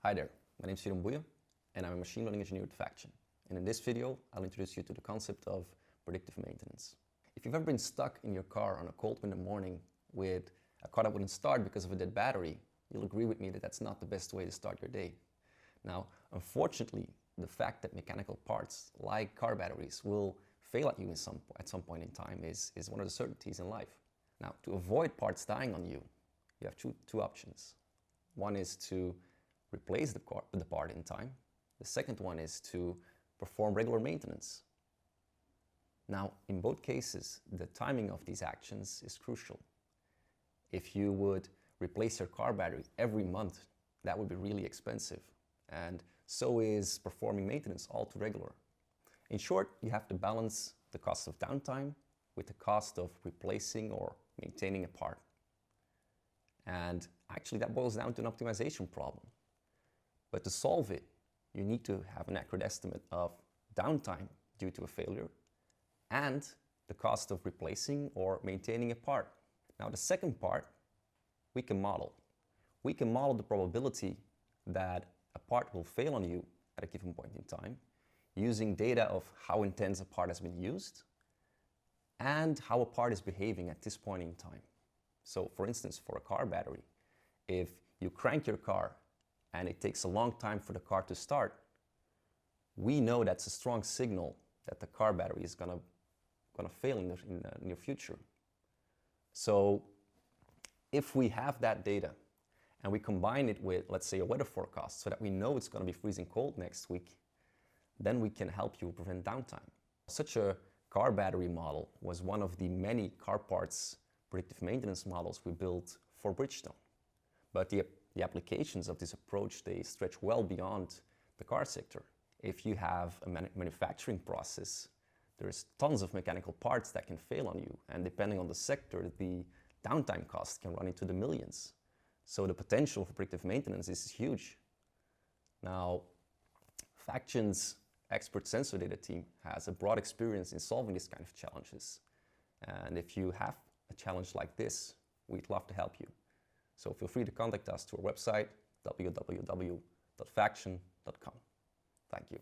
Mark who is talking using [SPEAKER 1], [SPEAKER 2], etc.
[SPEAKER 1] Hi there, my name is Jeroen Boeien and I'm a machine learning engineer at Faction. And in this video, I'll introduce you to the concept of predictive maintenance. If you've ever been stuck in your car on a cold winter morning with a car that wouldn't start because of a dead battery, you'll agree with me that that's not the best way to start your day. Now, unfortunately, the fact that mechanical parts like car batteries will fail at you at some point in time is one of the certainties in life. Now, to avoid parts dying on you, you have two options. One is to replace the part in time. The second one is to perform regular maintenance. Now, in both cases, the timing of these actions is crucial. If you would replace your car battery every month, that would be really expensive. And so is performing maintenance all too regular. In short, you have to balance the cost of downtime with the cost of replacing or maintaining a part. And actually that boils down to an optimization problem. But to solve it, you need to have an accurate estimate of downtime due to a failure and the cost of replacing or maintaining a part. Now the second part, we can model. We can model the probability that a part will fail on you at a given point in time using data of how intense a part has been used and how a part is behaving at this point in time. So for instance, for a car battery, if you crank your car and it takes a long time for the car to start, we know that's a strong signal that the car battery is gonna fail in the near future. So if we have that data and we combine it with, let's say, a weather forecast so that we know it's gonna be freezing cold next week, then we can help you prevent downtime. Such a car battery model was one of the many car parts predictive maintenance models we built for Bridgestone. But the applications of this approach, they stretch well beyond the car sector. If you have a manufacturing process, there's tons of mechanical parts that can fail on you. And depending on the sector, the downtime cost can run into the millions. So the potential for predictive maintenance is huge. Now, Faction's expert sensor data team has a broad experience in solving these kind of challenges. And if you have a challenge like this, we'd love to help you. So feel free to contact us to our website, www.faction.com. Thank you.